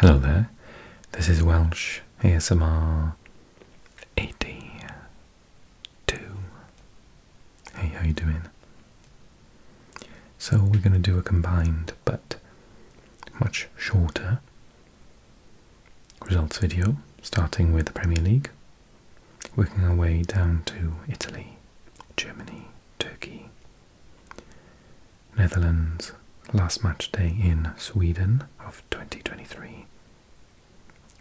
Hello there, this is Welsh ASMR 82. Hey, how you doing? So we're going to do a combined but much shorter results video, starting with the Premier League, working our way down to Italy, Germany, Turkey, Netherlands, last match day in Sweden of 2023,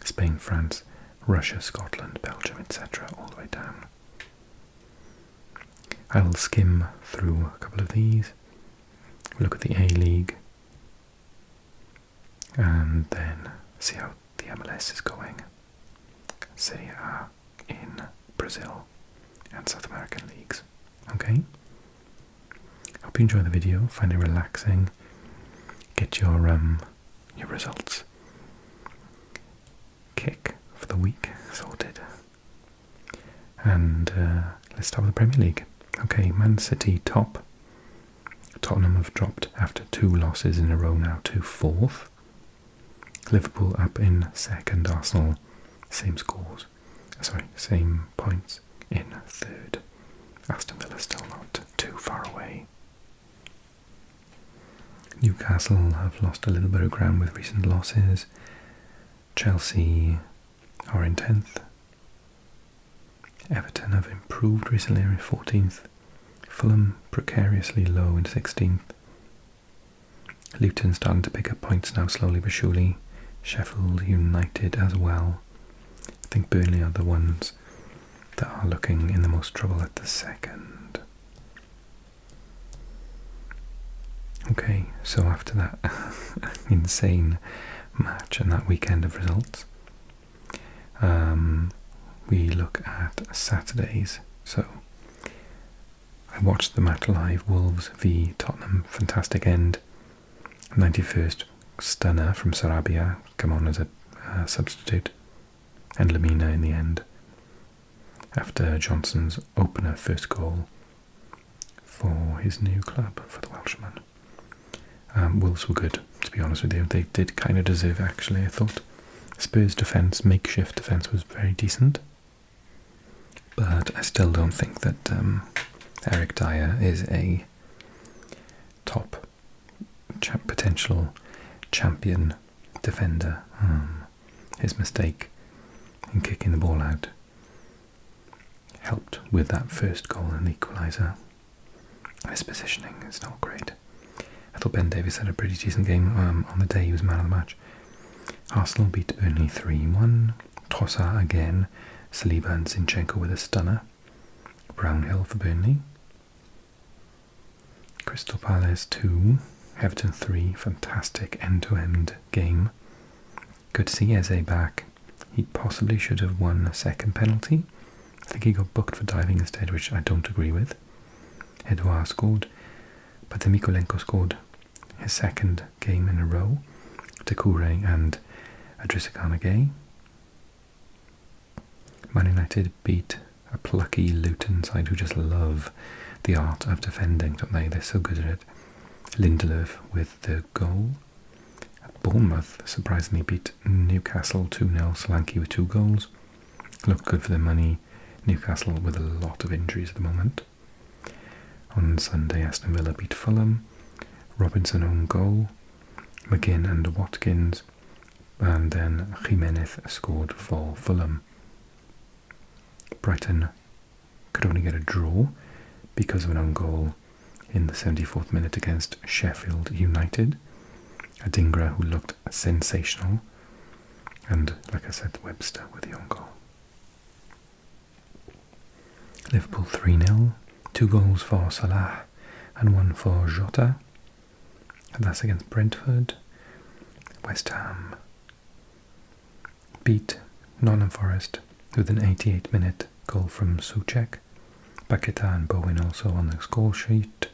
Spain, France, Russia, Scotland, Belgium, etc. all the way down. I'll skim through a couple of these, look at the A-League, and then see how the MLS is going, Serie A in Brazil, and South American leagues. Okay? Hope you enjoy the video, find it relaxing, get your results kick for the week sorted. And let's start with the Premier League. Okay, Man City top. Tottenham have dropped after 2 losses in a row now to 4th. Liverpool up in 2nd. Arsenal, same points in 3rd. Aston Villa still not too far away. Newcastle have lost a little bit of ground with recent losses. Chelsea are in 10th. Everton have improved recently, are in 14th. Fulham precariously low in 16th. Luton starting to pick up points now slowly but surely. Sheffield United as well. I think Burnley are the ones that are looking in the most trouble at the 2nd. Okay, so after that insane match and that weekend of results, we look at Saturdays. So I watched the match live, Wolves v Tottenham, fantastic end. 91st stunner from Sarabia, come on as a substitute, and Lamina in the end, after Johnson's opener first goal for his new club, for the Welshman. Wolves were good, to be honest with you. They did kind of deserve, actually. I thought Spurs' defence, makeshift defence, was very decent, but I still don't think that Eric Dyer is a top potential champion defender. His mistake in kicking the ball out helped with that first goal and equaliser. His positioning is not great. I thought Ben Davies had a pretty decent game. On the day he was man of the match. Arsenal beat Burnley 3-1. Trossard again. Saliba and Zinchenko with a stunner. Brownhill for Burnley. Crystal Palace 2. Everton 3. Fantastic end-to-end game. Good to see Eze back. He possibly should have won a second penalty. I think he got booked for diving instead, which I don't agree with. Edouard scored, but then Mikolenko scored his 2nd game in a row. Takure and Adrissa Gay. Man United beat a plucky Luton side who just love the art of defending, don't they? They're so good at it. Lindelöf with the goal. Bournemouth surprisingly beat Newcastle 2-0. Solanke with 2 goals. Looked good for their money. Newcastle with a lot of injuries at the moment. On Sunday, Aston Villa beat Fulham. Robinson own goal. McGinn and Watkins. And then Jimenez scored for Fulham. Brighton could only get a draw because of an own goal in the 74th minute against Sheffield United. Adingra, who looked sensational. And, like I said, Webster with the own goal. Liverpool 3-0. 2 goals for Salah and 1 for Jota. And that's against Brentford. West Ham beat Nottingham Forest with an 88-minute goal from Souček. Paqueta and Bowen also on the score sheet.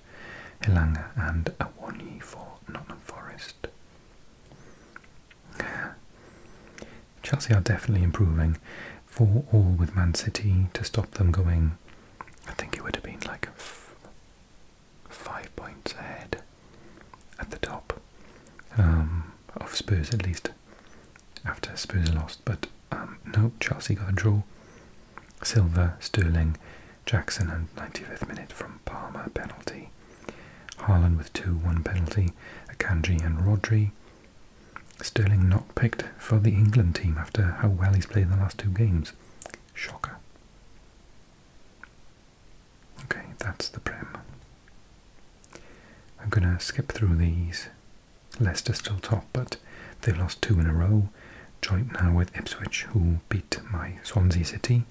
Elanga and Awoniyi for Nottingham Forest. Chelsea are definitely improving. 4-4 with Man City to stop them going. I think it would have been like 5 points ahead at the top of Spurs at least. after Spurs lost, but no, Chelsea got a draw. Silva, Sterling, Jackson and 95th minute from Palmer penalty. Haaland with 2-1 penalty, Akanji and Rodri. Sterling not picked for the England team after how well he's played in the last 2 games. Shocker. Okay, that's the Prem. I'm going to skip through these. Leicester still top, but they've lost 2 in a row. Joint now with Ipswich, who beat my Swansea City.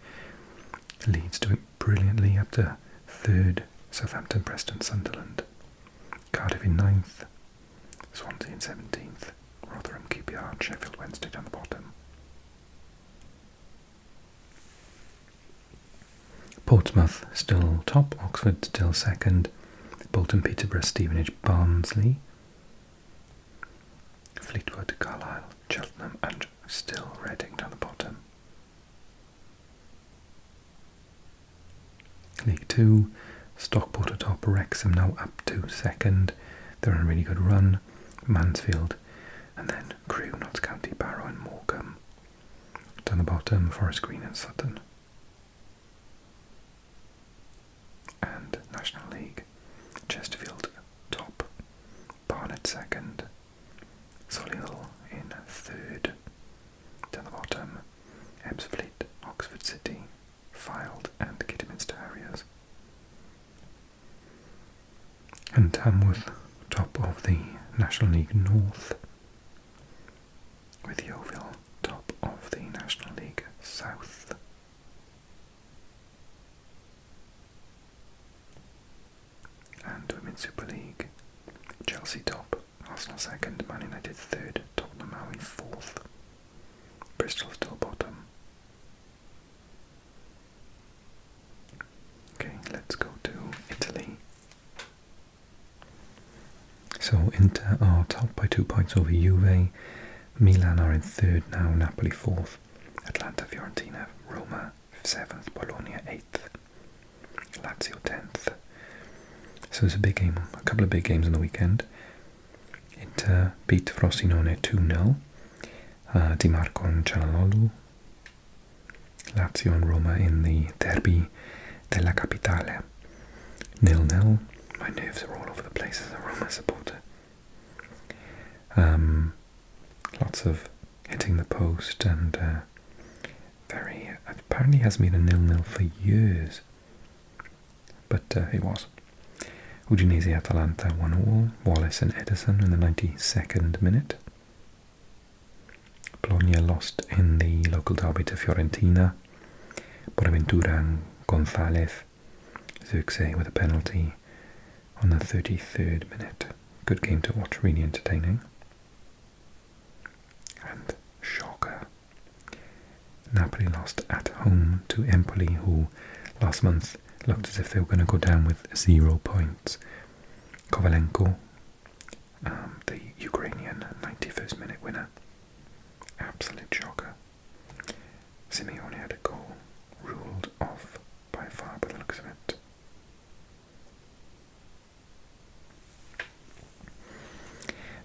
Leeds doing brilliantly up to 3rd, Southampton, Preston, Sunderland. Cardiff in 9th, Swansea in 17th, Rotherham, QPR, Sheffield Wednesday down the bottom. Portsmouth still top, Oxford still 2nd, Bolton, Peterborough, Stevenage, Barnsley, Fleetwood, Carlisle, Cheltenham and still Reading down the bottom. League 2, Stockport atop, Wrexham now up to 2nd. They're on a really good run. Mansfield, and then Crewe, Notts County, Barrow and Morecambe. Down the bottom, Forest Green and Sutton. And National League, Chesterfield top, Barnet 2nd, Solihull in 3rd. Down the bottom, Ebbsfleet, Oxford City, Fylde and Kidderminster Harriers. And Tamworth top of the National League North, with Yeovil top of the National League South. And Women's Super League, Chelsea top, Arsenal 2nd, Man United 3rd, Tottenham now in 4th, Bristol still bottom. Okay, let's go to Italy. So Inter are top by 2 points over Juve, Milan are in 3rd now, Napoli 4th, Atlanta, Fiorentina, Roma 7th, Bologna 8th, Lazio 10th. So it's a big game, a couple of big games on the weekend. Inter beat Frosinone 2-0, Di Marco and Cianalolu. Lazio and Roma in the Derby della Capitale 0-0. My nerves are all over the place as a Roma supporter. Lots of hitting the post and apparently hasn't been a 0-0 for years, but it was. Udinese Atalanta 1-1, Wallace and Edison in the 92nd minute. Bologna lost in the local derby to Fiorentina. Bonaventura and Gonzalez, Zirkzee with a penalty on the 33rd minute. Good game to watch, really entertaining. And shocker, Napoli lost at home to Empoli, who last month looked as if they were going to go down with 0 points. Kovalenko, the Ukrainian 91st minute winner. Absolute shocker. Simeone had a goal ruled off by far by the looks of it.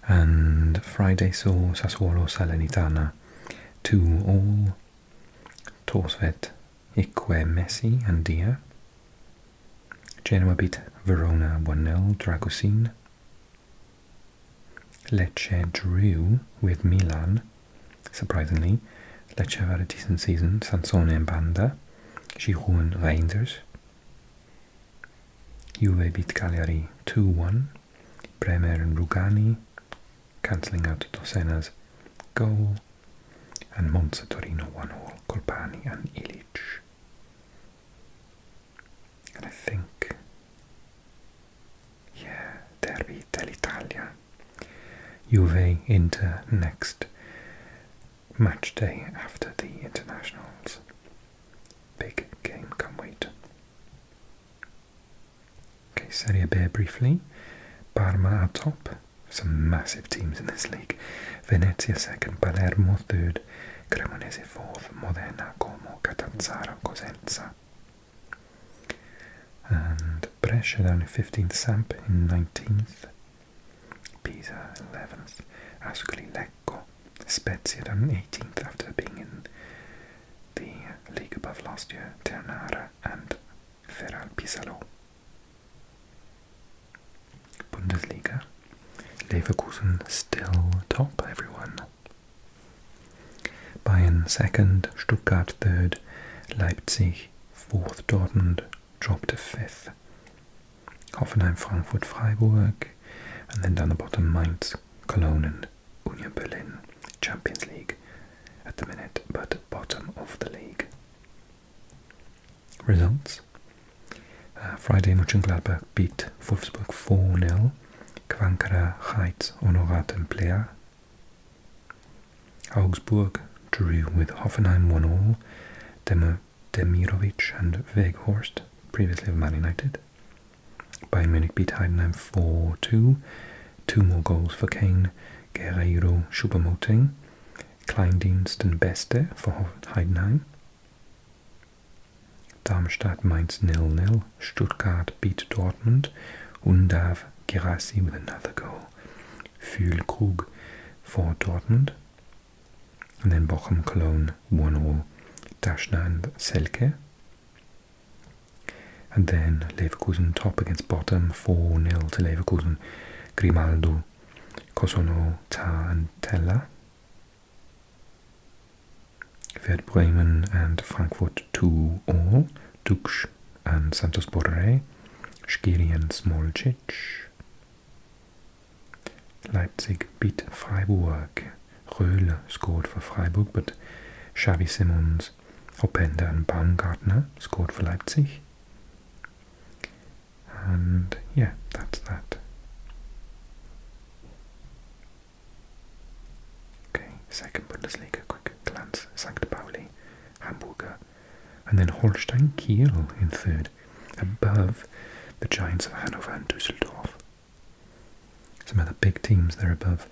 And Friday saw Sassuolo Salernitana 2-2. Torsvet, Ikwe, Messi and Dia. Genoa beat Verona 1-0, Dragosin. Lecce drew with Milan, surprisingly. Lecce have had a decent season. Sansone and Banda, Giroud and Reinders. Juve beat Cagliari 2-1, Bremer and Rugani, cancelling out Dosena's goal. And Monza Torino 1-1, Colpani and Ilic. And I think, Derby dell'Italia. Juve Inter next match day after the internationals. Big game, can't wait. Okay, Serie A B briefly. Parma at top. Some massive teams in this league. Venezia 2nd, Palermo 3rd, Cremonese 4th, Modena, Como, Catanzaro, Cosenza. And Brescia down in 15th, Samp in 19th, Pisa 11th, Ascoli, Lecco Spezia down 18th after being in the league above last year. Ternara and Feral Pisalo. Bundesliga. Leverkusen still top, everyone. Bayern second, Stuttgart third, Leipzig fourth, Dortmund dropped to fifth. Hoffenheim, Frankfurt, Freiburg, and then down the bottom Mainz, Cologne and Union Berlin. Champions League at the minute, but bottom of the league. Results. Friday, Mönchengladbach beat Wolfsburg 4-0. Kvankara, Heights, Honorat and Plea. Augsburg drew with Hoffenheim 1-1. Demirovic and Weghorst, previously of Man United. Bayern Munich beat Heidenheim 4-2. Two more goals for Kane, Guerreiro, Choupo-Moting, Kleindienst and Beste for Heidenheim. Darmstadt, Mainz 0-0. Stuttgart beat Dortmund. Undav, Girassi with another goal. Füllkrug for Dortmund. And then Bochum, Cologne 1-0. Daschner and Selke. And then Leverkusen top against bottom 4-0 to Leverkusen. Grimaldo, Kosono, Ta and Tella. Werder Bremen and Frankfurt 2-2. Dux and Santos Borré. Schiri and Smolcic. Leipzig beat Freiburg. Röhl scored for Freiburg, but Xavi Simons, Openda and Baumgartner scored for Leipzig. And yeah, that's that. Okay, second Bundesliga, quick glance. St. Pauli, Hamburger, and then Holstein Kiel in third, above the giants of Hanover and Düsseldorf. Some other big teams there above: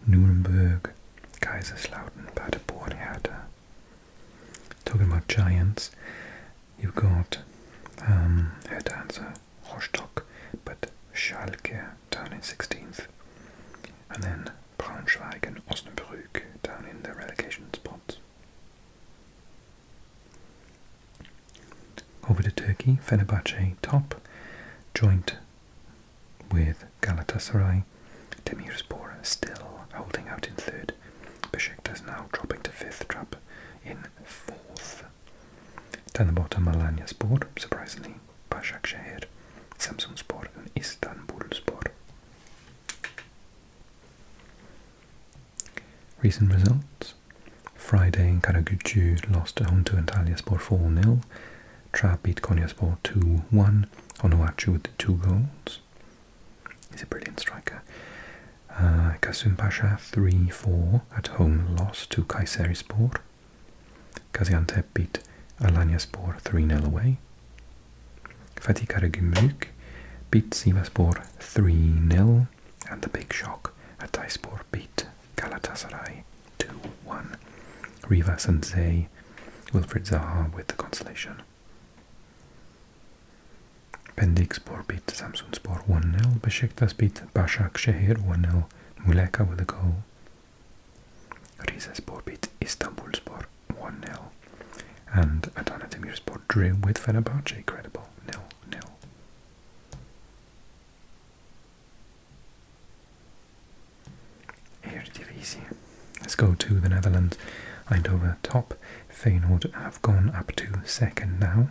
Nuremberg, Kaiserslautern, Paderborn, Hertha. Talking about giants, you've got Hertha and Rostock, but Schalke down in 16th, and then Braunschweig and Osnabrück down in the relegation spots. Over to Turkey, Fenerbahce top, joint with Galatasaray. Demirspor still holding out in third. Besiktas now dropping to fifth, drop in fourth. Down the bottom, Alanyaspor, surprisingly, Başakşehir, Samsunspor and Istanbulspor. Recent results. Friday, Karagücü lost at home to Antalyaspor 4-0. Trab beat Konyaspor 2-1. Onuachu with 2 goals. He's a brilliant striker. Kasımpaşa 3-4 at home loss to Kayserispor. Gaziantep beat Alanyaspor 3-0 away. Fatih Karagümrük beat Sivasspor 3-0, and the big shock, Hatayspor beat Galatasaray 2-1. Rivas and Zey, Wilfried Zaha with the consolation. Pendikspor beat Samsunspor 1-0. Besiktas beat Başakşehir 1-0. Muleka with a goal. Rizespor beat Istanbulspor 1-0. And Adana Demirspor drew with Fenerbahce, incredible, 0-0. Eredivisie. Let's go to the Netherlands. Eindhoven top. Feyenoord have gone up to second now.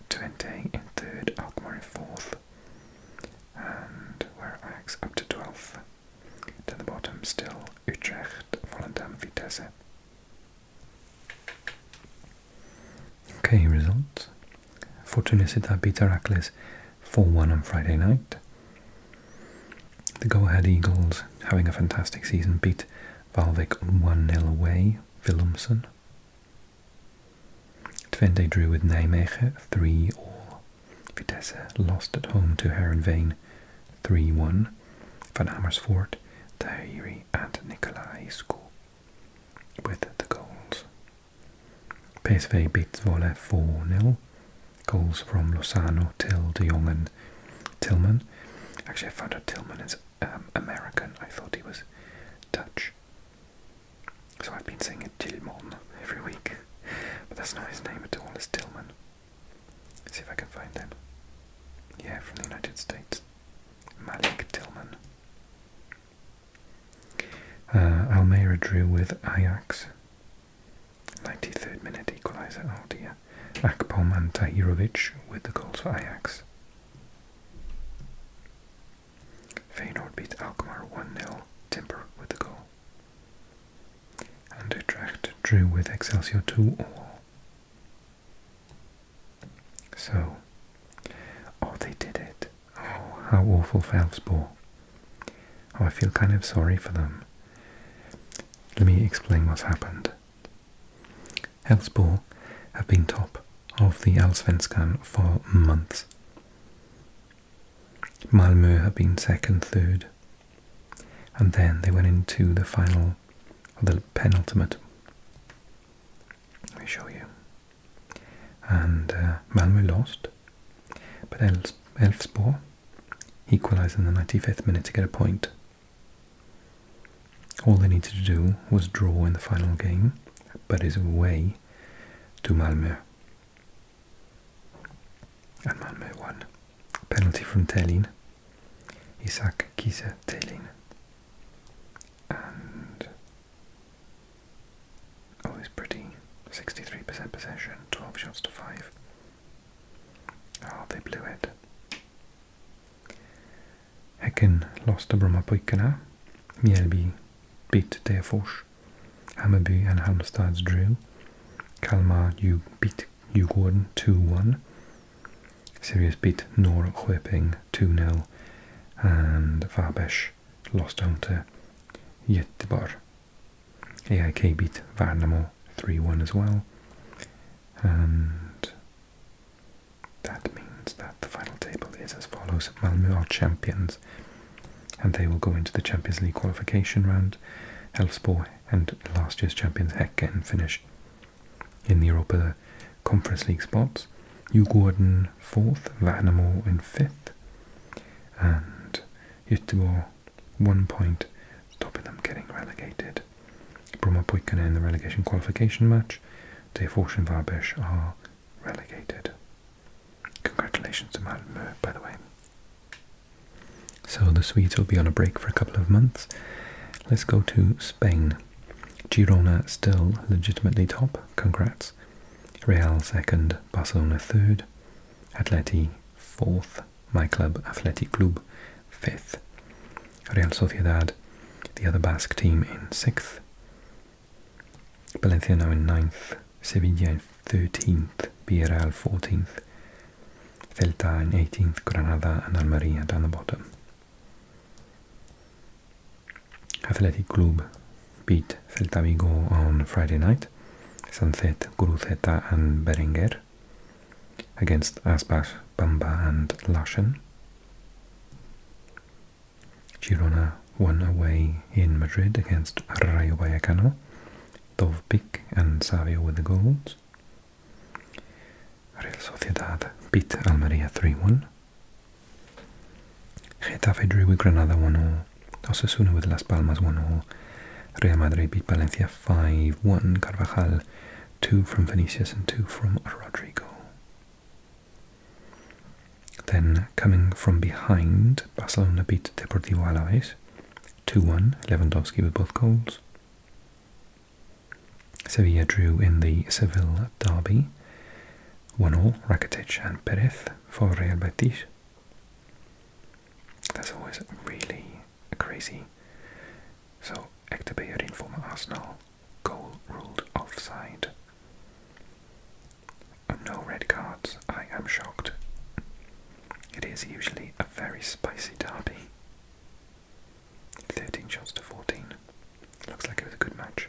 Twente in third, Alkmaar in fourth, and where Ajax up to 12th. To the bottom still Utrecht, Volendam, Vitesse. Okay, results. Fortuna Sittard beat Heracles 4-1 on Friday night. The Go-Ahead Eagles, having a fantastic season, beat Valvik 1-0 away, Willumsen. Twente drew with Nijmegen 3-3. Vitesse lost at home to Heerenveen 3-1. Van Amersfoort, Tahiri and Nicolaescu with the goals. PSV beat Zwolle 4-0. Goals from Lozano, Till, De Jong and Tillman. Actually, I found out Tillman is American. I thought he was Dutch. so I've been saying it Tillman every week, but that's not his name at all, it's Tillman. Let's see if I can find him. Yeah, from the United States. Malik Tillman. Almeida drew with Ajax. 93rd minute equaliser, oh dear. Akpom and Tahirovic with the goals for Ajax. Feyenoord beat Alkmaar 1-0, Timber with the goal. And Utrecht drew with Excelsior 2-2. So, oh, they did it. Oh, how awful for Elfsborg. Oh, I feel kind of sorry for them. Let me explain what's happened. Elfsborg have been top of the Allsvenskan for months. Malmö have been second, third, and then they went into the final, or the penultimate. Let me show you. And Malmö lost, but Elfsborg equalised in the 95th minute to get a point. All they needed to do was draw in the final game, but is away to Malmö. And Malmö won. Penalty from Tellin. Isak Kiese Tellin. And oh, it's pretty. 63% possession, 12 shots to 5. Oh, they blew it. Häcken lost to Brommapojkarna. Mjällby beat Degerfors. Hammarby and Halmstads drew. Kalmar beat Djurgården 2-1. Sirius beat Norrköping 2-0. And Varberg lost home to Göteborg. AIK beat Värnamo 3-1 as well. And that means that the final table is as follows. Malmö are champions, and they will go into the Champions League qualification round. Elfsborg and last year's champions Häcken finish in the Europa Conference League spots. Djurgården 4th, Värnamo in 5th, and Göteborg 1 point, stopping them getting relegated. Brommapojkarna in the relegation qualification match. Degerfors and Varberg are relegated. Congratulations to Malmö, by the way. So the Swedes will be on a break for a couple of months. Let's go to Spain. Girona still legitimately top, congrats. Real second, Barcelona third, Atleti fourth, my club Athletic Club fifth, Real Sociedad, the other Basque team, in 6th, Valencia now in 9th, Sevilla in 13th, Villarreal 14th, Celta in 18th, Granada and Almeria down the bottom. Athletic Club beat Celta Vigo on Friday night. Sancet, Guruceta and Berenguer against Aspas, Bamba and Larsen. Girona won away in Madrid against Rayo Vallecano. Dovbik and Savio with the goals. Real Sociedad beat Almeria 3-1. Getafe drew with Granada 1-0. Osasuna with Las Palmas 1-0. Real Madrid beat Valencia 5-1. Carvajal 2 from Vinicius and 2 from Rodrigo. Then coming from behind, Barcelona beat Deportivo Alaves 2-1. Lewandowski with both goals. Sevilla drew in the Seville derby 1-0. Rakitic and Perez for Real Betis. That's always really crazy. So Hector Bellerin, former Arsenal, goal ruled offside. No red cards. I am shocked. It is usually a very spicy derby. 13 shots to 14. Looks like it was a good match.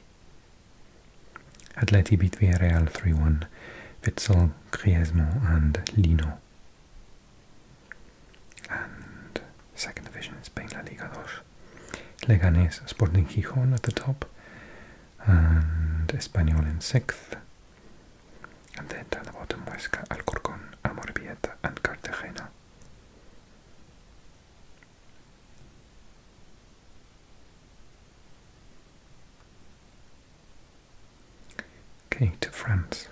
Atleti beat Villarreal 3-1. Witsel, Griezmann and Lino. And second division in Spain, LaLiga 2. Leganés, Sporting Gijón at the top. And Espanyol in 6th. And then down the bottom, Huesca, Alcorcón, Amorebieta and Cartagena. Okay, to France.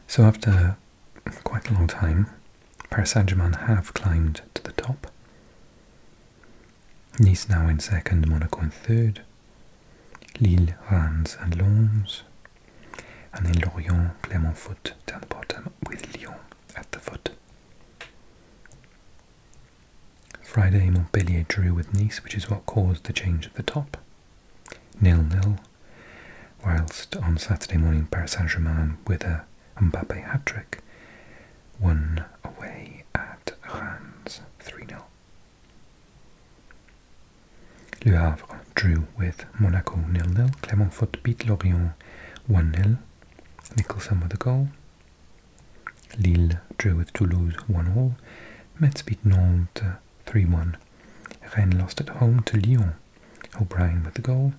So after quite a long time, Paris Saint-Germain have climbed to the top. Nice now in second, Monaco in third. Lille, Reims and Lens. And then Lorient, Clermont Foot down the bottom with Lyon at the foot. Friday, Montpellier drew with Nice, which is what caused the change at the top. 0-0. Whilst on Saturday morning, Paris Saint-Germain with a Mbappe hat-trick won away at Reims 3-0. Le Havre drew with Monaco 0-0. Clermont Foot beat Lorient 1-0. Nicholson with a goal. Lille drew with Toulouse 1-1. Metz beat Nantes 3-1. Rennes lost at home to Lyon. O'Brien with the goal.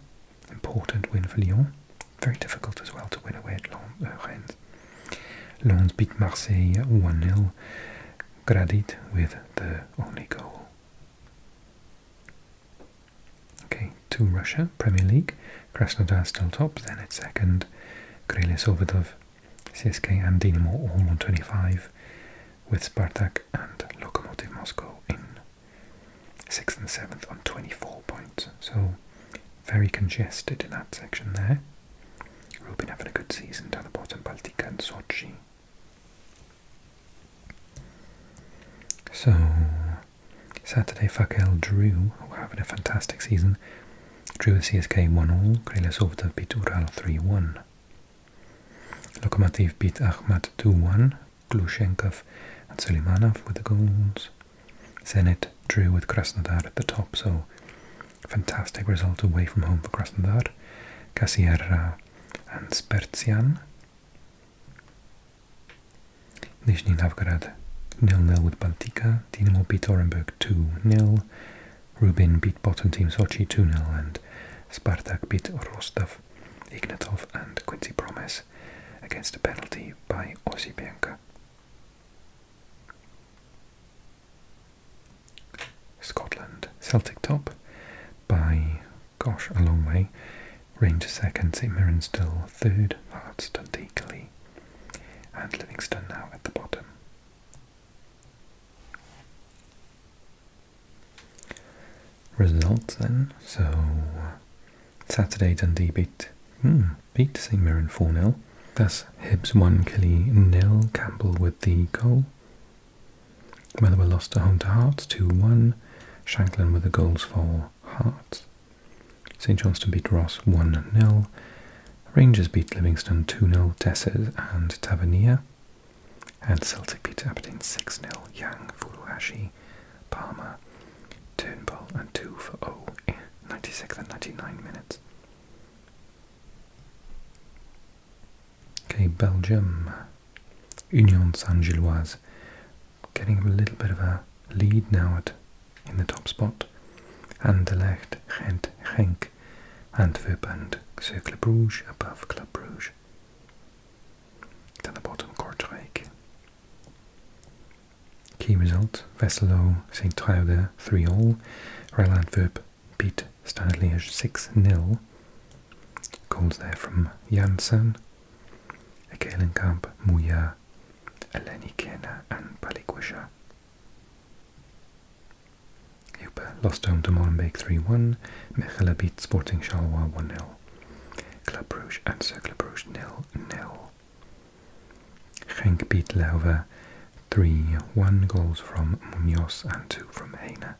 Important win for Lyon. Very difficult as well to win away at Rennes. Lens beat Marseille 1-0. Gradit with the only goal. Okay, to Russia, Premier League. Krasnodar still top, then at second. Grele Sovetov, CSK and Dynamo all on 25, with Spartak and Lokomotiv Moscow in 6th and 7th on 24 points. So very congested in that section there. Rubin having a good season down the bottom, Baltika and Sochi. So Saturday, Fakel drew, having a fantastic season. Drew with CSK 1-0, Grele Sovetov beat Ural 3-1. Lokomotiv beat Akhmat 2-1, Glushenkov and Suleimanov with the goals. Zenit drew with Krasnodar at the top, so fantastic result away from home for Krasnodar. Kasierra and Spertsian. Nizhny Novgorod 0-0 with Baltika. Dynamo beat Orenburg 2-0. Rubin beat bottom team Sochi 2-0 and Spartak beat Rostov, Ignatov and Quincy Promes against a penalty by Osipenka. Scotland, Celtic top by, gosh, a long way. Rangers second, St Mirren still third, Hearts, Dundee, Killie, and Livingston now at the bottom. Results then. So Saturday, Dundee beat St Mirren 4-0. Thus Hibs 1, Killie 0. Campbell with the goal. Motherwell lost at home to Hearts 2-1. Shanklin with the goals for Hearts. St Johnstone beat Ross 1-0. Rangers beat Livingston 2-0. Tessers and Tavernier. And Celtic beat Aberdeen 6-0. Yang, Furuhashi, Palmer, Turnbull and 2-0 in 96 and 99 minutes. Okay, Belgium. Union Saint-Gilloise getting a little bit of a lead now in the top spot. Anderlecht, Gent, Genk, Antwerp and Cercle Bruges above Club Bruges. Down the bottom, Kortrijk. Key results: Westerlo, St Truiden 3-0. Royal Antwerp beat Standard Liège 6-0. Goals there from Janssen, Ekelenkamp, Mouya, Eleni Kena and Balikwisha. Jupe lost home to Molenbeek 3-1. Mechelen beat Sporting Charleroi 1-0. Club Bruges and Cercle Bruges 0-0. Genk beat Leuven 3-1, goals from Munoz and 2 from Heine.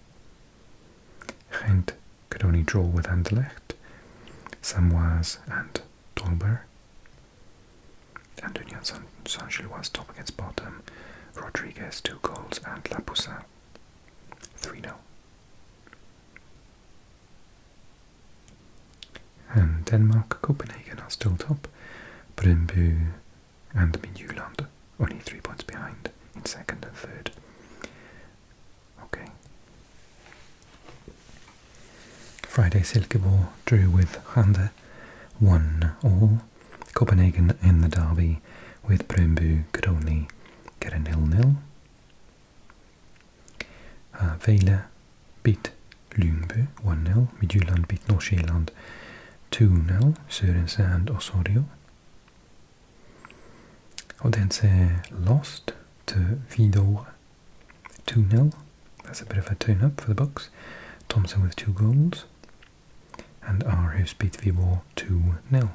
Gent could only draw with Anderlecht, Samoise and Dolber. And Union Saint-Gilloise top against bottom, Rodriguez 2 goals and Lapoussin 3-0. And Denmark, Copenhagen are still top, Brøndby and Midtjylland only 3 points behind in second and third. Okay. Friday, Silkeborg drew with Rande 1-1. Copenhagen in the derby with Brøndby could only get a 0-0. Vejle beat Lyngby 1-0. Midtjylland beat Nordsjælland 2-0, Sørense and Osorio. Odense lost to Vidor 2-0. That's a bit of a turn-up for the Bucks. Thompson with 2 goals. And Aarhus beat Viborg 2-0.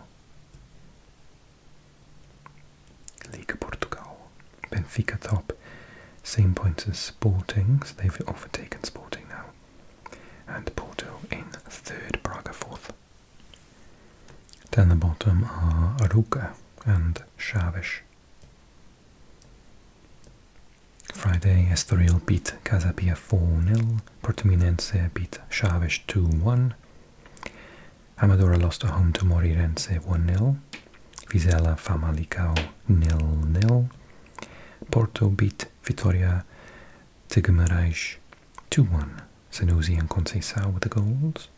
Liga Portugal. Benfica top. Same points as Sporting, so they've overtaken Sporting now. And Porto in 3rd, Braga 4th. Down the bottom are Aruca and Chaves. Friday, Estoril beat Casapia 4-0. Portimonense beat Chaves 2-1. Amadora lost at home to Moreirense 1-0. Vizela Famalicão 0-0. Porto beat Vitória de Guimarães 2-1. Sanusi and Conceição with the goals.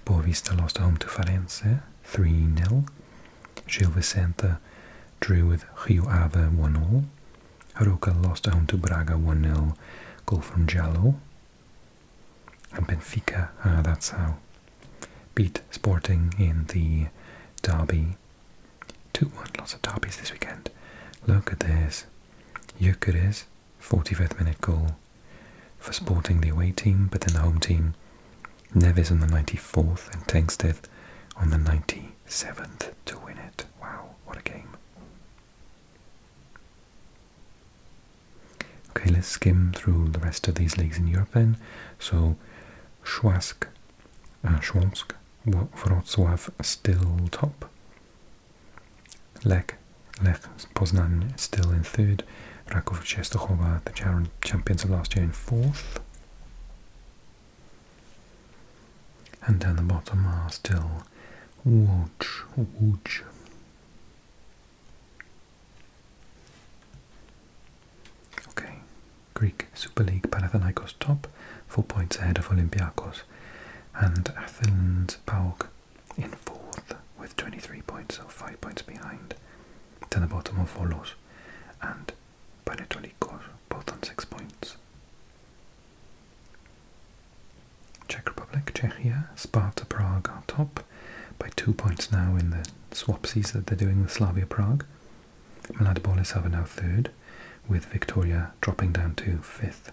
Boa Vista lost at home to Farense 3-0. Gil Vicente drew with Rio Ave 1-0. Arouca lost at home to Braga 1-0. Goal from Jallo. And Benfica, that's how, beat Sporting in the derby 2-1. Lots of derbies this weekend. Look at this. Gyökeres, 45th minute goal for Sporting, the away team, but then the home team, Neves on the 94th and Tengsted on the 97th to win it. Wow, what a game. Okay, let's skim through the rest of these leagues in Europe then. So, Śląsk, Wrocław still top. Lech Poznan still in 3rd. Raków Częstochowa, the champions of last year, in 4th. And down the bottom are still Łódź. Okay, Greek Super League, Panathinaikos top, 4 points ahead of Olympiakos, and Athens PAOK in 4th with 23 points, so 5 points behind. Down the bottom of Volos and Panetolikos, both on 6 points. Czech Republic, Czechia, Sparta Prague are top by 2 points now in the swapsies that they're doing with Slavia Prague. Mladé Boleslav are now 3rd, with Victoria dropping down to 5th.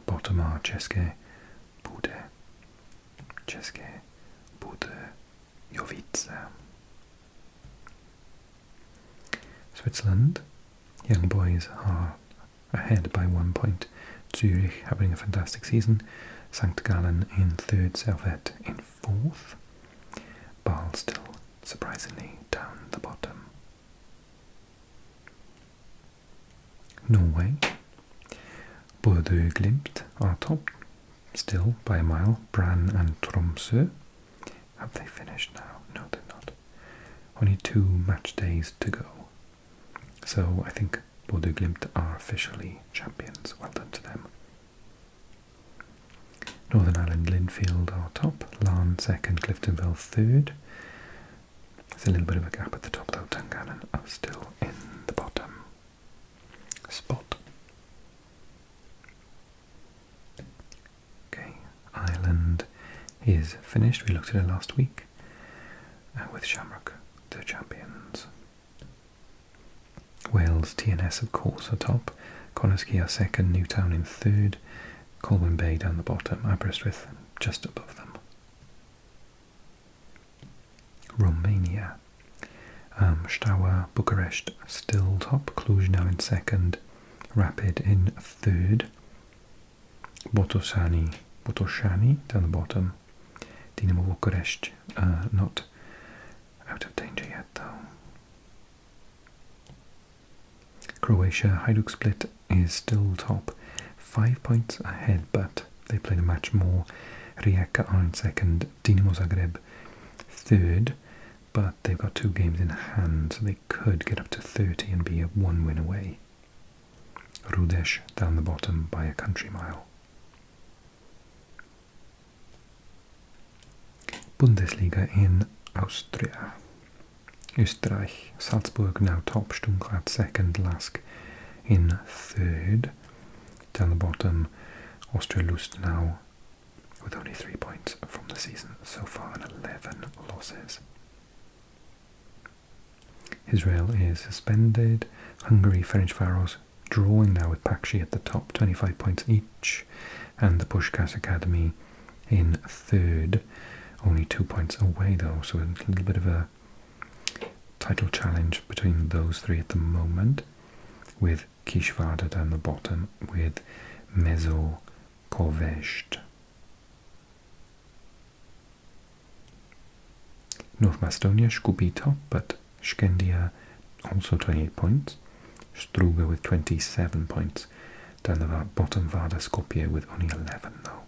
Bottom are České Budějovice, Switzerland, young boys are ahead by 1 point. Zurich having a fantastic season. St. Gallen in 3rd, Servette in 4th. Bâle still surprisingly down the bottom. Norway, Bodø Glimt are top, still by a mile. Brann and Tromsø. Have they finished now? No, they're not. Only 2 match days to go. So I think Bodø Glimt are officially champions. Well done to them. Northern Ireland, Linfield are top. Larne 2nd, Cliftonville 3rd. There's a little bit of a gap at the top though. Dungannon are still in the bottom spot. Okay, Ireland is finished. We looked at it last week with Shamrock, the champions. Wales, TNS of course are top. Connah's-Quay are 2nd, Newtown in 3rd. Colwyn Bay down the bottom, Aberystwyth just above them. Romania, Steaua Bucharest still top, Cluj now in 2nd, Rapid in 3rd, Botoșani down the bottom, Dinamo Bucharest not out of danger yet though. Croatia, Hajduk Split is still top, 5 points ahead, but they played a match more. Rijeka are in 2nd, Dinamo Zagreb 3rd, but they've got 2 games in hand, so they could get up to 30 and be a 1 win away. Rudeš down the bottom by a country mile. Bundesliga in Austria. Österreich, Salzburg now top, Stuttgart 2nd, Lask in 3rd. Down the bottom, Austria Lust now with only 3 points from the season so far and 11 losses. Israel is suspended. Hungary, Ferencváros drawing now with Pakshi at the top, 25 points each, and the Puskás Academy in third, only 2 points away though, so a little bit of a title challenge between those three at the moment, with Kisvárda down the bottom with Mezzo Corvest. North Macedonia, Shkubi top, but Shkendia also 28 points. Struga with 27 points. Down the bottom, Vardar Skopje with only 11 though.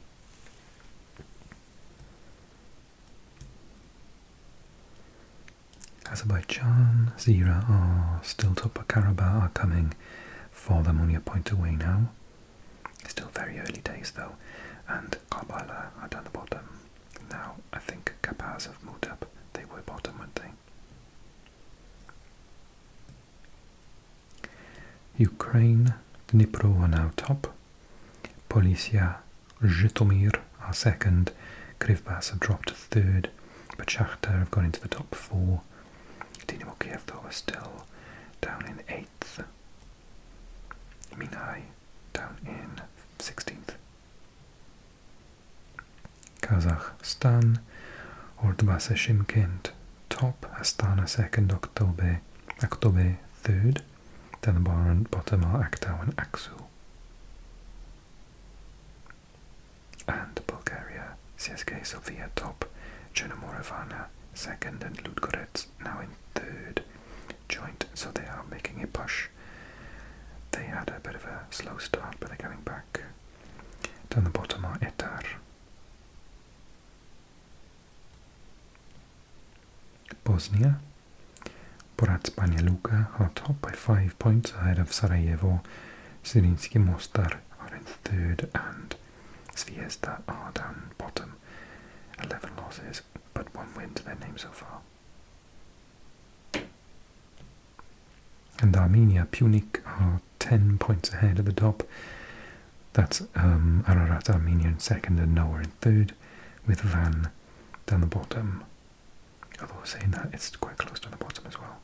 Azerbaijan, Zira are still top, but Karabakh are coming for them, only a point away now. Still very early days though, and Kabbalah are down the bottom. Now I think Kapaz have moved up. They were bottom, weren't they? Ukraine, Dnipro are now top. Polisia, Zhytomyr are second. Krivbas have dropped to third, but Shakhtar have gone into the top 4. Dynamo Kiev though are still down in 8th. Minai down in 16th. Kazakhstan, Ordubasa Shymkent top, Astana second, Aktobe third. Then the bottom are Aktau and Aksu. And Bulgaria, CSK Sofia top, Chernomorevana second, and Ludogorets now in third, joint, so they are making a push. They had a bit of a slow start, but they're coming back. Down the bottom are Etar. Bosnia, Borac Banja Luka are top by 5 points ahead of Sarajevo. Zrinjski Mostar are in third, and Zvezda are down bottom. 11 losses, but 1 win to their name so far. And Armenia, Punic are 10 points ahead at the top. That's Ararat Armenia in second and Noah in third, with Van down the bottom. Although saying that, it's quite close to the bottom as well.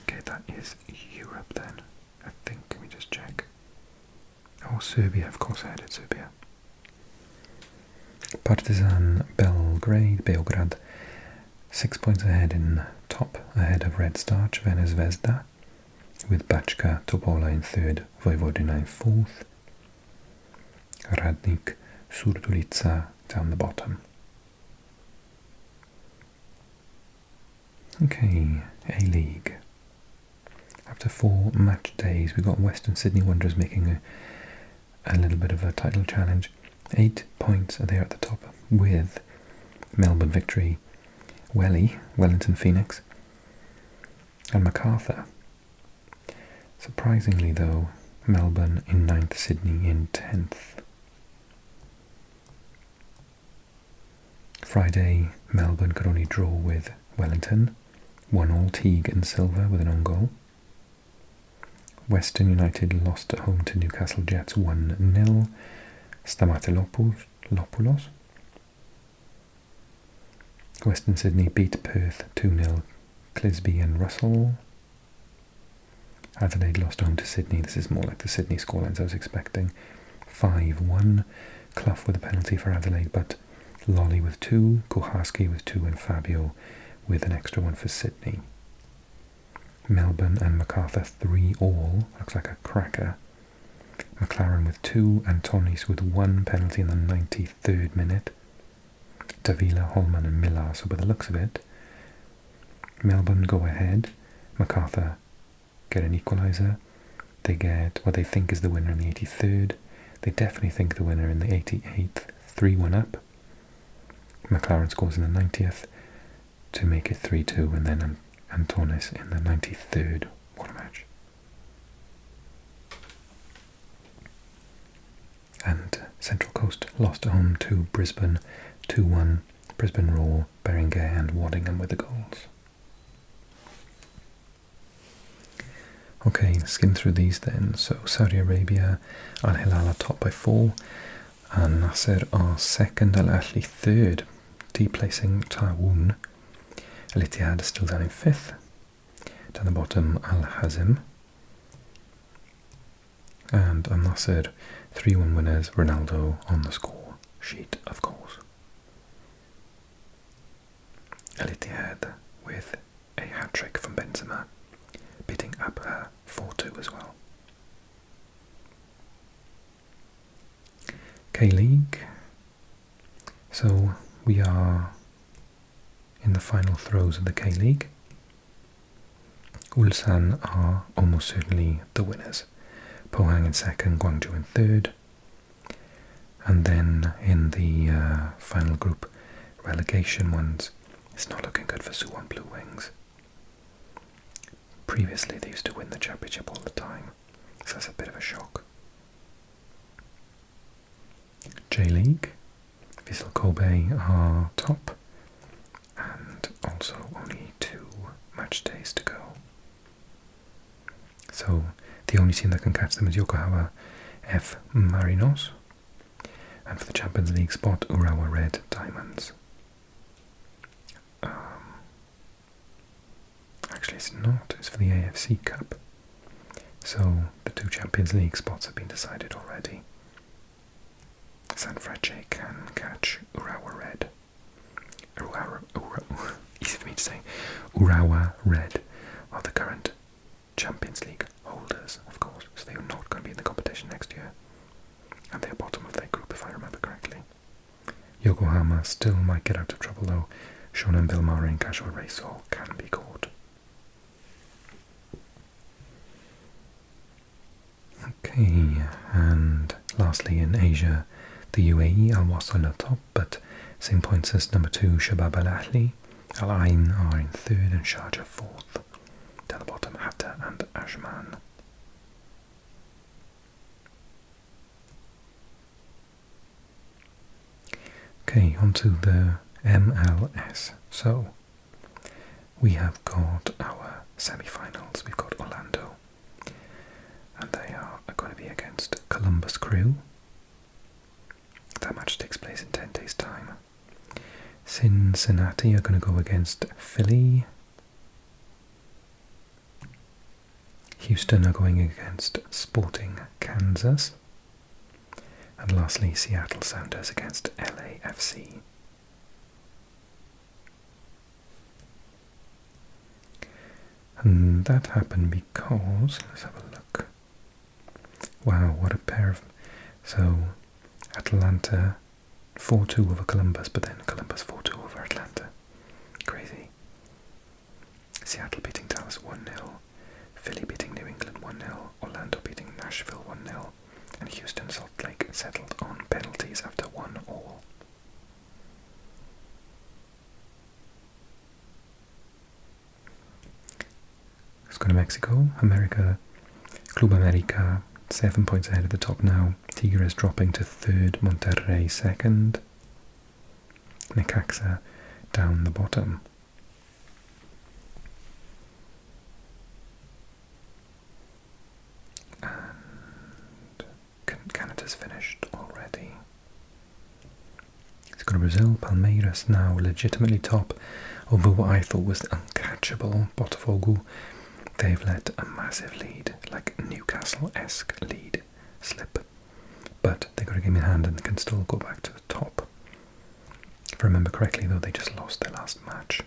Okay, that is Europe then, I think. Let me just check. Oh, Serbia, of course I added Serbia. Partizan Beograd, 6 points ahead in top, ahead of Red Star, Crvena Zvezda, with Bachka Topola in third, Vojvodina in fourth, Radnik Surdulica down the bottom. Okay, A-League. After 4 match days, we've got Western Sydney Wanderers making a little bit of a title challenge. 8 points are there at the top, with Melbourne Victory, Wellington Phoenix, and MacArthur. Surprisingly though, Melbourne in 9th, Sydney in 10th. Friday, Melbourne could only draw with Wellington. 1-1 Teague and Silva with an own goal. Western United lost at home to Newcastle Jets 1-0. Stamatopoulos. Western Sydney beat Perth 2-0. Clisby and Russell. Adelaide lost home to Sydney. This is more like the Sydney scorelines I was expecting. 5-1. Clough with a penalty for Adelaide, but Lolly with 2, Kuharski with 2, and Fabio with an extra one for Sydney. Melbourne and MacArthur 3-3. Looks like a cracker. McLaren with 2, Antonis with 1 penalty in the 93rd minute. Davila, Holman and Millar, so by the looks of it, Melbourne go ahead. MacArthur get an equaliser. They get what they think is the winner in the 83rd. They definitely think the winner in the 88th. 3-1 up. McLaren scores in the 90th to make it 3-2, and then Antonis in the 93rd. What a match. And Central Coast lost at home to Brisbane 2-1. Brisbane Roar, Berenguer and Waddingham with the goals. Okay, skim through these then. So Saudi Arabia, Al Hilal are top by 4. Nasser are second, Al Ahly third, deplacing Tawoun. Al Ittihad is still down in fifth. Down the bottom, Al Hazm. And Al Nasser 3-1 winners, Ronaldo on the score sheet, of course. Al Ittihad with a hat-trick from Benzema, beating Abha 4-2 as well. K-League. So we are in the final throes of the K-League. Ulsan are almost certainly the winners. Pohang in second, Gwangju in third. And then in the final group relegation ones, it's not looking good for Suwon Blue Wings. Previously they used to win the championship all the time, so that's a bit of a shock. J-League, Vissel Kobe are top, and also only 2 match days to go. So the only team that can catch them is Yokohama F. Marinos, and for the Champions League spot, Urawa Red Diamonds. Actually it's not, it's for the AFC Cup. So the 2 Champions League spots have been decided already. Sanfrecce can catch Urawa Red. Easy for me to say. Urawa Red are the current Champions League holders, of course, so they are not going to be in the competition next year. And they are bottom of their group, if I remember correctly. Yokohama still might get out of trouble though. Shonan Bellmare and Casual Reysol can be caught. Okay, and lastly in Asia, the UAE, Al Wasl are top, but same points as number 2, Shabab Al Ahli. Al Ain are in third and Sharjah fourth. Down the bottom, Hatta and Ajman. Okay, on to the MLS. So, we have got our semi-finals. We've got Orlando, and they are going to be against Columbus Crew. That match takes place in 10 days' time. Cincinnati are going to go against Philly. Houston are going against Sporting Kansas. And lastly, Seattle Sounders against LAFC. And that happened because, let's have a look. Wow, what a pair of... So, Atlanta 4-2 over Columbus, but then Columbus 4-2 over Atlanta. Crazy. Seattle beating Dallas 1-0. Philly beating New England 1-0. Orlando beating Nashville 1-0. And Houston Salt Lake settled on penalties after 1-1. Let's go to Mexico. Club America 7 points ahead of the top now. Tigres dropping to third, Monterrey second. Necaxa down the bottom. And Canada's finished already. Let's go to Brazil. Palmeiras now legitimately top over what I thought was the uncatchable Botafogo. They've let a massive lead, like Newcastle-esque lead, slip. But they got a game in hand and can still go back to the top. If I remember correctly though, they just lost their last match.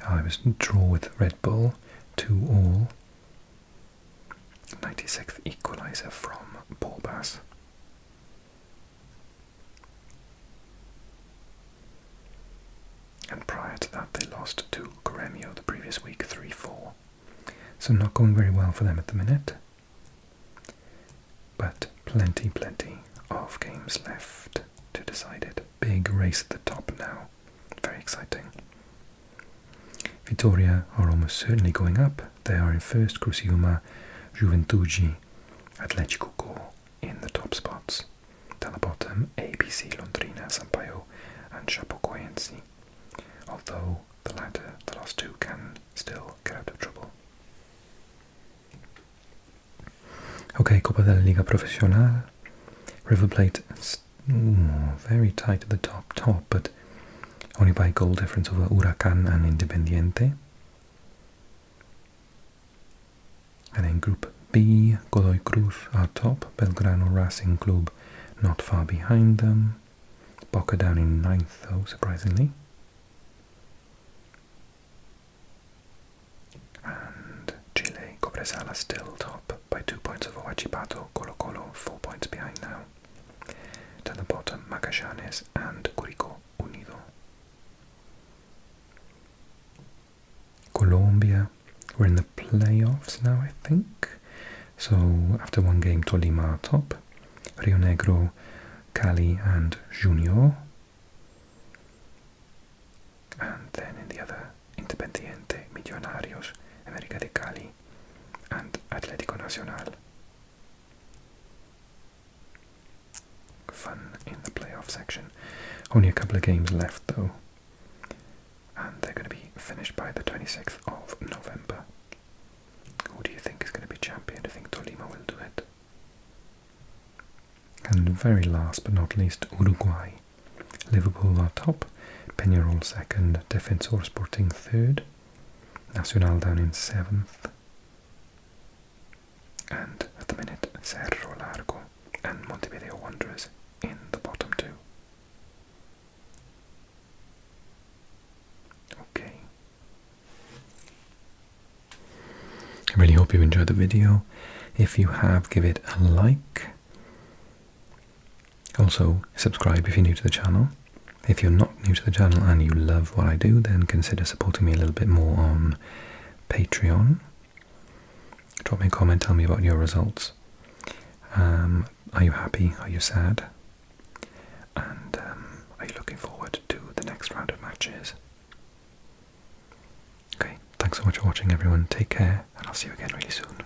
I was draw with Red Bull, 2-2. 96th equaliser from Borbas. And prior to that they lost to Grêmio the previous week, 3-4. So not going very well for them at the minute. But plenty of games left to decide it. Big race at the top now. Very exciting. Vitória are almost certainly going up. They are in first, Criciúma, Juventude, Atlético Go in the top spots. Down the bottom, ABC, Londrina, Sampaio and Chapecoense. Although the latter, the last two, can still get out of trouble. Okay, Copa de la Liga Profesional. River Plate Ooh, very tight at the top, but only by goal difference over Huracan and Independiente. And in Group B, Godoy Cruz are top, Belgrano Racing Club not far behind them. Boca down in 9th though, surprisingly. And Chile, Cobresal still top by 2 points over Huachipato, Colo Colo 4 points behind now. To the bottom, Magallanes and Curicó Unido. Colombia, we're in the playoffs now, I think. So after one game, Tolima are top, Rio Negro, Cali and Junior. And then in the other, Independiente, Millonarios, América de Cali and Atlético Nacional. Fun in the playoff section. Only a couple of games left though, and they're going to be finished by the 26th of November. Who do you think is going to be champion? Do you think Tolima will do it? And very last but not least, Uruguay. Liverpool are top, Peñarol second, Defensor Sporting third, Nacional down in 7th, and at the minute Cerro Largo and Montevideo Wanderers in the bottom two. Okay. I really hope you enjoyed the video. If you have, give it a like. Also, subscribe if you're new to the channel. If you're not new to the channel and you love what I do, then consider supporting me a little bit more on Patreon. Drop me a comment, tell me about your results. Are you happy? Are you sad? And are you looking forward to the next round of matches? Okay, thanks so much for watching everyone. Take care, and I'll see you again really soon.